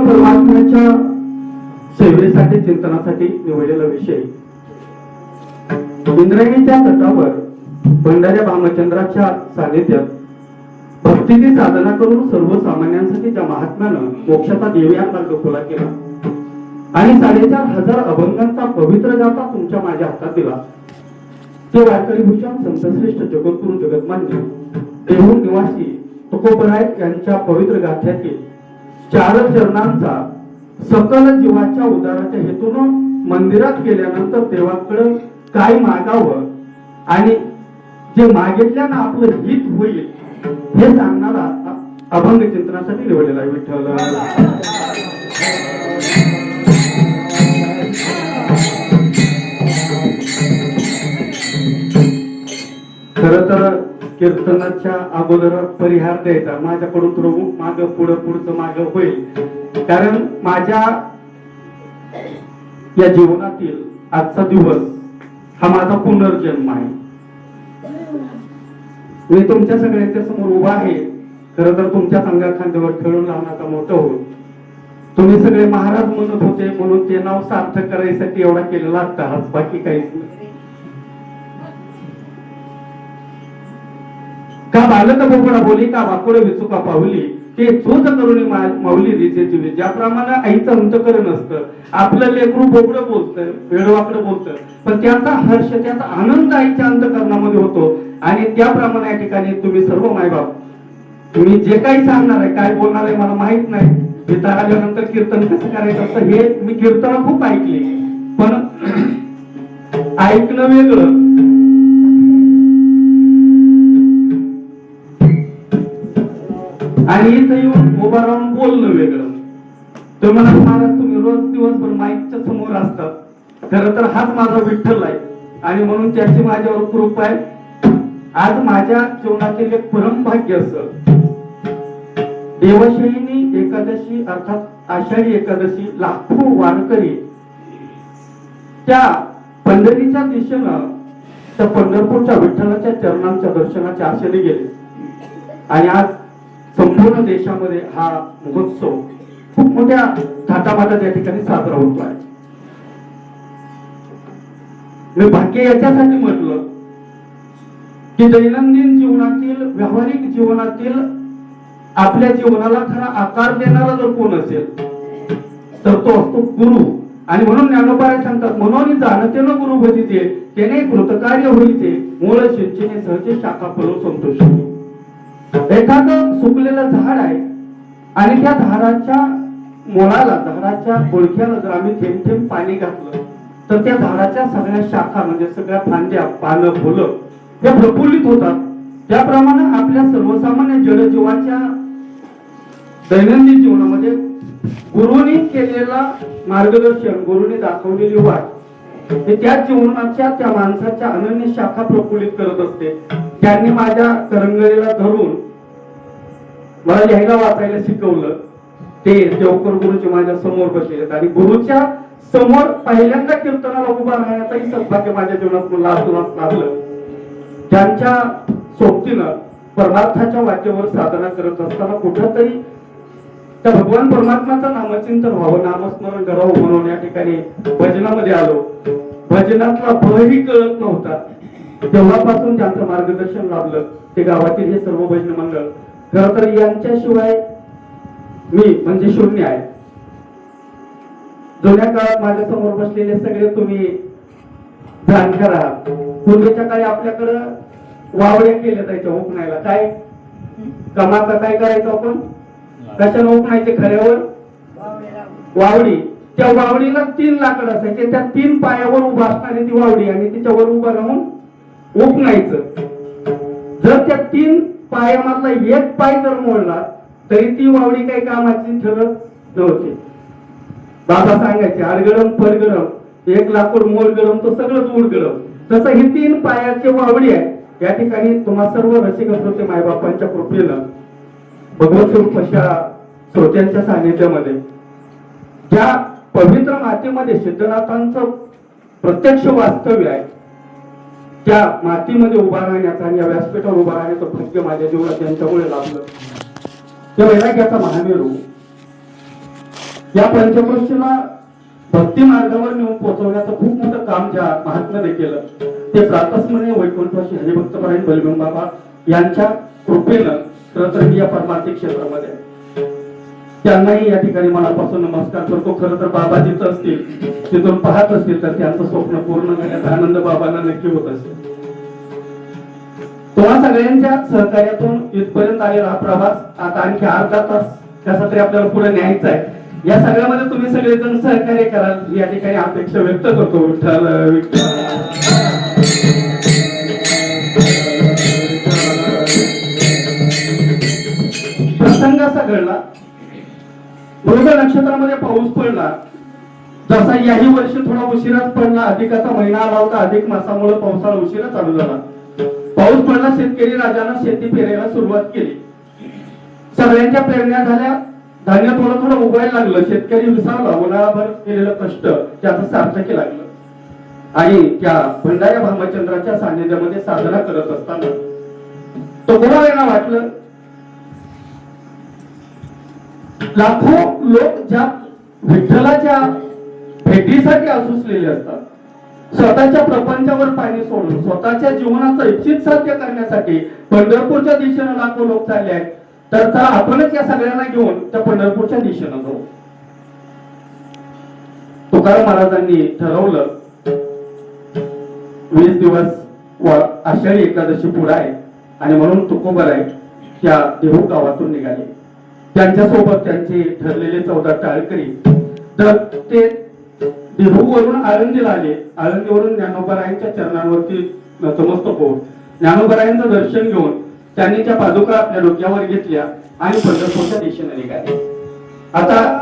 भगवान परमात्म्याच्या सेवेसाठी चिंतनासाठी निवडलेला विषय. इंद्रायणीच्या तटावर भंडाऱ्या भामचंद्राच्या सानिध्यात भक्तीची साधना करून सर्वसामान्यांसाठी त्या महात्म्यानं मोक्षाचा देवयान मार्ग खुला केला आणि 4,500 अभंगांचा पवित्र गाथा तुमच्या माझ्या हातात दिला. ते वारकरी भूषण संतश्रेष्ठ जगद्गुरु जगतमान्य देहूर निवासी तुकोबराय यांच्या पवित्र गाथ्यातील 4 चरणांचा सकल जीवाच्या उद्धाराच्या हेतून मंदिरात गेल्यानंतर देवाकडे काय मागावं आणि जे मागितल्यानं आपलं हित होईल हे सांगणारा अभंग चिंतनासाठी निवडलेला आहे. विठ्ठल खर तर कीर्तनाच्या अगोदर परिहार द्यायचा माझ्याकडून थोडं माग पुढचं माग होईल, कारण माझ्या या जीवनातील आजचा दिवस हा माझा पुनर्जन्म आहे. मी तुमच्या सगळ्यांच्या समोर उभा आहे. खरं तर तुमच्या अंगा खांद्यावर खेळून लहानाचा मोठं होत. तुम्ही सगळे महाराज म्हणत होते म्हणून ते नाव सार्थक करायसाठी एवढा केलेला अट्टहास, बाकी काहीच नाही. का बालक बोबडा बोली का वाकोड विचुका पावली ते चोच करून माऊली रिचे जीवे. ज्याप्रमाणे आईचं अंतकरण असतं, आपलं लेकरू बोबडं बोलतं, वेडवाकडं बोलतं, पण त्याचा हर्ष त्याचा आनंद आईच्या अंतकरणामध्ये होतो. आणि त्याप्रमाणे या ठिकाणी तुम्ही सर्व मायबाप तुम्ही जे काही सांगणार आहे, काय बोलणार आहे मला माहित नाही. इथं आल्यानंतर कीर्तन कसं करायचं असतं हे मी कीर्तन खूप ऐकले, पण ऐकणं वेगळं आणि इथं येऊन उभा राहून बोलणं वेगळं. तर मला महाराज तुम्ही रोज दिवसभर माईकच्या समोर असतात. खरं तर हाच माझा विठ्ठल आहे आणि म्हणून त्याची माझ्यावर कृपा आहे. आज माझ्या जीवनातील एक परम भाग्य असं देवशयनी एकादशी अर्थात आषाढी एकादशी लाखो वारकरी त्या पंढरीच्या दिशेनं त्या पंढरपूरच्या विठ्ठलाच्या चरणांच्या दर्शनाच्या आशेने गेले आणि आज संपूर्ण देशामध्ये हा महोत्सव खूप मोठ्या थाटामाटात या ठिकाणी साजरा होतो आहे. मी भाग्य याच्यासाठी म्हटलं की दैनंदिन जीवनातील व्यावहारिक जीवनातील आपल्या जीवनाला खरा आकार देणारा जर कोण असेल तर तो असतो गुरु. आणि म्हणून ज्ञानोबा सांगतात म्हणून जाणतेनं गुरु भजिते त्याने कृतकार्य होईते मूळ सिंचने सहजे शाखा फलो संतोष. एखादं सुकलेलं झाड आहे आणि त्या झाडाच्या मुळाला झाडाच्या बुडक्याला जर आम्ही थेंब थेंब पाणी घातलं तर त्या झाडाच्या सगळ्या शाखा म्हणजे सगळ्या फांद्या पानं फुलं त्या प्रफुल्लित होतात. त्याप्रमाणे आपल्या सर्वसामान्य जडजीवाच्या दैनंदिन जीवनामध्ये गुरुनी केलेला मार्गदर्शन गुरुनी दाखवलेली वाट हे त्या जीवनाच्या त्या माणसाच्या अनन्य शाखा प्रफुल्लित करत असते. त्यांनी माझ्या करंगळीला धरून मला लिहायला वाचायला शिकवलं. ते देवकर गुरुजी माझ्या समोर बसलेले आणि गुरुच्या समोर पहिल्यांदा कीर्तनाला उभा राहण्याचाही सौभाग्य माझ्या जीवनात मला अजूनच लाभलं. ज्यांच्या सोबतीनं परमार्थाच्या वाटेवर साधना करत असताना कुठंतरी त्या भगवान परमात्म्याचं नामचिंतन व्हावं, नामस्मरण करावं म्हणून या ठिकाणी भजनामध्ये आलो. भजनातला भयही कळत नव्हता. तेव्हापासून ज्यांचं मार्गदर्शन लाभलं ते गावातील हे सर्व भजन मंडळ. खरं तर यांच्याशिवाय मी म्हणजे शून्य आहे. जुन्या काळात माझ्या समोर बसलेले सगळे तुम्ही जाणकार आहात. पूर्वीच्या काळी आपल्याकडं वावड्या केल्या जायच्या उपनायला. काय कमाचा काय करायचं आपण कशाला उपनायचे खऱ्यावर वावडी. त्या वावडीला 3 लाकड असायचे. त्या 3 पायावर उभा असणारी ती वावडी आणि तिच्यावर उभं राहून उपनायचं. जर त्या 3 पायामधला एक पाय जर मोडला तरी ती वावडी काही कामाची ठरत नव्हती. बाबा सांगायचे अडगडम पडगडम एक लाकूड मोड गरम तो सगळंच उड गरम. तसं ही 3 पायाची वावडी आहे. या ठिकाणी तुम्हा सर्व रसिक श्रोते मायबापांच्या कृपेनं भगवत स्वरूप अशा श्रोत्यांच्या सानिध्यामध्ये ज्या पवित्र मातीमध्ये सिद्धनाथांचं प्रत्यक्ष वास्तव्य आहे त्या मातीमध्ये उभा राहण्याचा आणि या व्यासपीठावर उभा राहण्याचं भाग्य माझ्या जीवनात त्यांच्यामुळे लाभलं. त्या वैराग्याचा महामेरू या पंचक्रोशीला भक्ती मार्गावर नेऊन पोहोचवण्याचं खूप मोठं काम ज्या महात्म्याने केलं ते प्रातस्मरणीय वैकुंठवासी हरिभक्तपरायण बलवीन बाबा यांच्या कृपेनं खरं तर मी या परमार्थिक क्षेत्रामध्ये आहे. त्यांनाही या ठिकाणी मनापासून नमस्कार करतो. खरं तर बाबा जिथं असतील तिथून पाहत असतील तर त्यांचं स्वप्न पूर्ण करण्याचा आनंद बाबांना नक्की होत असेल. तुम्हा सगळ्यांच्या सहकार्यातून इथपर्यंत आलेला हा प्रवास आता आणखी अर्धा तास कसा तरी आपल्याला पुढे न्यायचा आहे. या सगळ्यामध्ये तुम्ही सगळेजण सहकार्य कराल या ठिकाणी अपेक्षा व्यक्त करतो. विठ्ठल विठ्ठल. प्रसंग असा घडला, मृग नक्षत्रामध्ये पाऊस पडला. जसा याही वर्षी थोडा उशिराच पडला. अधिकाचा महिना आला होता. अधिक मासामुळे पावसाळा उशिरा चालू झाला. पाऊस पडला. शेतकरी राजानं शेती पेरायला सुरुवात केली. सगळ्यांच्या पेरण्या झाल्या. धान्य थोडं थोडं उगवायला लागलं. शेतकरी विसावला. उन्हाळाभर केलेलं कष्ट त्याचं सार्थकी लागलं. आणि त्या भंडाऱ्या भामचंद्राच्या सान्निध्यामध्ये साधना करत असताना तो गोरावांना वाटलं लाखो लोक ज्या विठ्ठलाच्या भेटीसाठी असूसलेले असतात, स्वतःच्या प्रपंचावर पाणी सोडून स्वतःच्या जीवनाचं इच्छित साध्य करण्यासाठी पंढरपूरच्या दिशेनं लाखो लोक चालले आहेत. तर चला आपणच या सगळ्यांना घेऊन त्या पंढरपूरच्या दिशेनं जाऊ. तुकाराम महाराजांनी ठरवलं 20 दिवस आषाढी एकादशी पुढे आहे आणि म्हणून तुकोबराय त्या देहू गावातून निघाले. त्यांच्यासोबत त्यांचे ठरलेले 14 टाळकरी. तर ते देहूवरून आळंदीला आले. आळंदीवरून ज्ञानोबारायांच्या चरणांवरती नतमस्तक होऊन ज्ञानोबारायांचं दर्शन घेऊन त्यांनी त्या पादुका आपल्या डोक्यावर घेतल्या आणि पंढरपूरच्या दिशेने निघाले. आता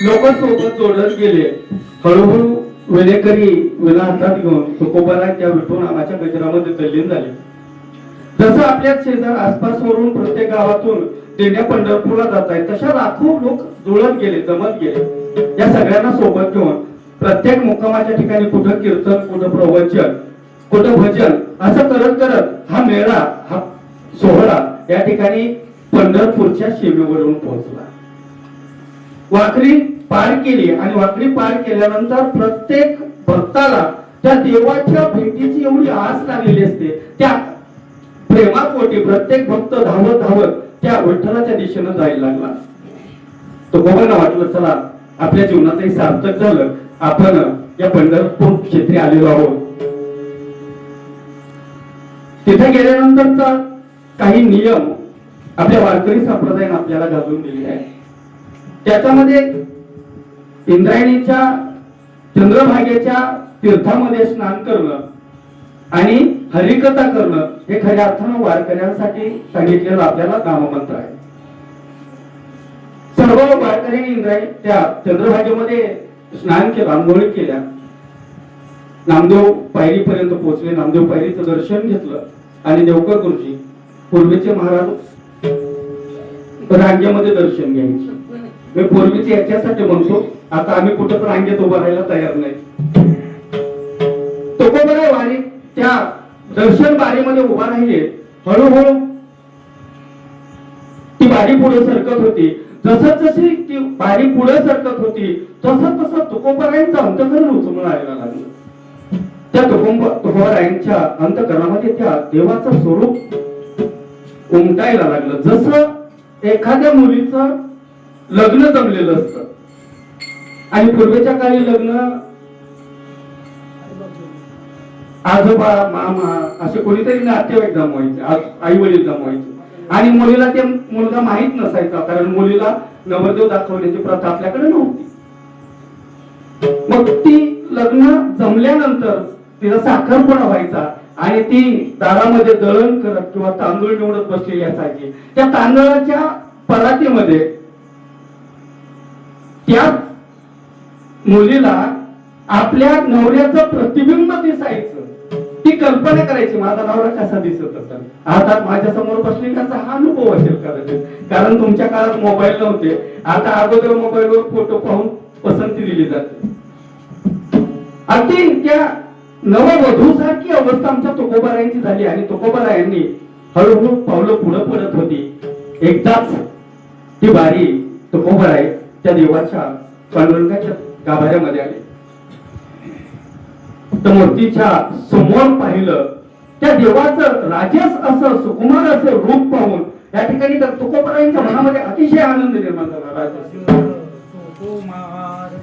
लोक सोबत जोडत गेले. हळूहळू वेलेकरी विना हातात घेऊन तुकोबाराय त्या विठू नामाच्या गजरामध्ये तल्लीन झाले. जसं आपल्या शेजार आसपासवरून प्रत्येक गावातून दिंड्या पंढरपूरला जात आहेत तशा लाखो लोक जुळत गेले, जमत गेले. या सगळ्यांना सोबत घेऊन प्रत्येक मुक्कामाच्या ठिकाणी कुठं कीर्तन, कुठं प्रवचन, कुठं भजन असं करत करत हा मेळा, हा सोहळा या ठिकाणी पंढरपूरच्या सीमेवरून पोहोचला. वाखरी पार केली आणि वाखरी पार केल्यानंतर प्रत्येक भक्ताला त्या देवाच्या भेटीची एवढी आस लागलेली असते. त्या प्रेमापोटी प्रत्येक भक्त धावत धावत त्या विठ्ठलाच्या दिशेनं जायला लागला. तो गोबांना वाटलं चला आपल्या जीवनाचंही सार्थक झालं, आपण या पंढरपूर क्षेत्री आलेलो आहोत. तिथे गेल्यानंतरचा काही नियम आपल्या वारकरी संप्रदायाने आपल्याला घालून दिले आहे. त्याच्यामध्ये इंद्रायणीच्या चंद्रभागेच्या तीर्थामध्ये स्नान करणं आणि हरिकथा करणं हे खऱ्या अर्थानं वारकऱ्यांसाठी सांगितलेलं आपल्याला नाममंत्र आहे. सर्व वारकऱ्यांनी इंद्रायणी त्या चंद्रभागेमध्ये स्नान केलं, आंघोळी केल्या. नामदेव पायरीपर्यंत पोहोचले. नामदेव पायरीचं दर्शन घेतलं आणि देवकर गुरुजी पूर्वीचे महाराज रांगेमध्ये दर्शन घ्यायचे. मी पूर्वीचे याच्यासाठी म्हणतो, आता आम्ही कुठं रांगेत उभं राहायला तयार नाही. तुकोबाराय वारी त्या दर्शन बारीमध्ये उभा राहिले. हळूहळू ती बारी पुढे सरकत होती. जसं जशी ती बारी पुढे सरकत होती तसं तसं तुकोबारायांचं अंतःकरण उचलून लागलं. त्या तुकोबारायांच्या अंतःकरणामध्ये त्या देवाचं स्वरूप उमटायला लागलं. जसं एखाद्या मुलीचं लग्न जमलेलं असतं आणि पूर्वीच्या काळी लग्न आजोबा, मामा असे कोणीतरी नातेवाईक जमवायचे, आई वडील जमवायचे आणि मुलीला ते मुलगा माहित नसायचा. कारण मुलीला नवरदेव दाखवण्याची प्रथा आपल्याकडे नव्हती. मग ती लग्न जमल्यानंतर तिचा साखरपुडा व्हायचा आणि ती दारामध्ये दळण करत किंवा तांदूळ निवडत बसलेली असायची. त्या तांदळाच्या परातीमध्ये त्या मुलीला आपल्या नवऱ्याचं प्रतिबिंब दिसायचं. ती कल्पना करायची माझा नवरा कसा दिसत असेल, आता माझ्या समोर बसलेल्याचा हा अनुभव असेल कदाचित, कारण तुमच्या काळात मोबाईल नव्हते. आता अगोदर मोबाईलवर फोटो पाहून पसंती दिली जाते. अगदी त्या नववधूसारखी अवस्था आमच्या तुकोबारायांची झाली आणि तुकोबारायांनी हळूहळू पावलं पुढे पडत होती. एकदाच ती बारी तुकोबाराय त्या देवाच्या पांडुरंगाच्या गाभाऱ्यामध्ये आले. तर मूर्तीच्या समोर पाहिलं त्या देवाचं राजस असं सुकुमार असं रूप पाहून या ठिकाणी तर तुकोबारायांच्या मनामध्ये अतिशय आनंद निर्माण झाला. राजस सुकुमार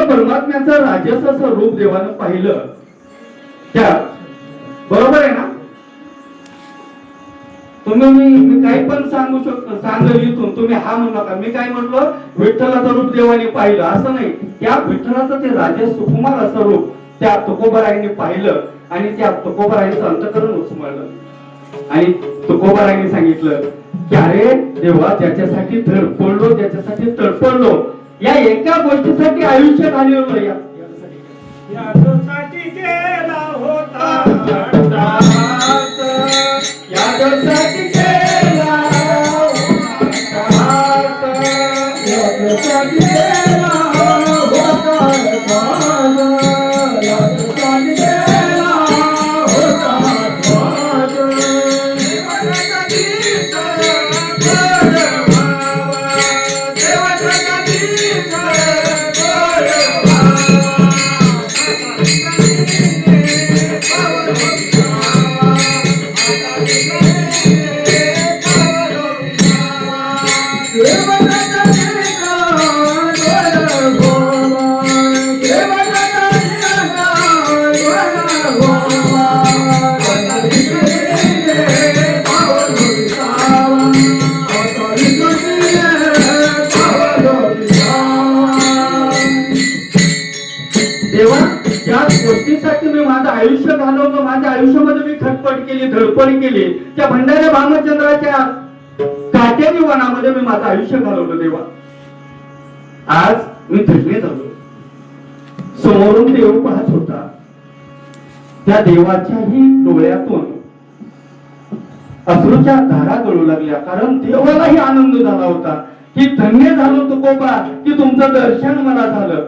परमात्म्याचं राजस असं रूप देवानं पाहिलं. त्या बरोबर आहे ना, तुम्ही मी काही पण सांगू शकतो, सांगेल इथून तुम्ही हा म्हणू नका. मी काय म्हटलो, विठ्ठलाचं रूप देवाने पाहिलं असं नाही. त्या विठ्ठलाचं ते राजस सुकुमार असं रूप त्या तुकोबारायांनी पाहिलं आणि त्या तुकोबारायांचं अंतःकरण उचमळलं आणि तुकोबारायांनी सांगितलं की अरे देवा, ज्याच्यासाठी धडपडलो, ज्याच्यासाठी तडपडलो, या एका गोष्टीसाठी आयुष्य घालवलं, यासाठी केला होता यासाठी केला गोष्टीसाठी मी माझं आयुष्य घालवलं, माझ्या आयुष्यामध्ये मी खटपट केली, धडपड केली. त्या भंडाऱ्या भामचंद्राच्या काट्याच्या वनामध्ये मी माझं आयुष्य घालवलं देवा. आज मी धन्य झालो. समोरून देव पाहत होता. त्या देवाच्याही डोळ्यातून अश्रूच्या धारा गळू लागल्या, कारण देवालाही आनंद झाला होता की धन्य झालो तुकोबा की तुमचं दर्शन मला झालं.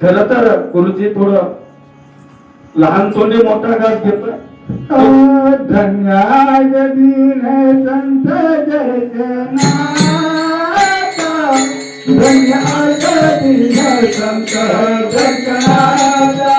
खर तर गुरुजी थोडं लहान तोंडे मोठा घास घेतोय. धन्य दीन संत दर्शनाचा, धन्य दीन संत दर्शनाचा.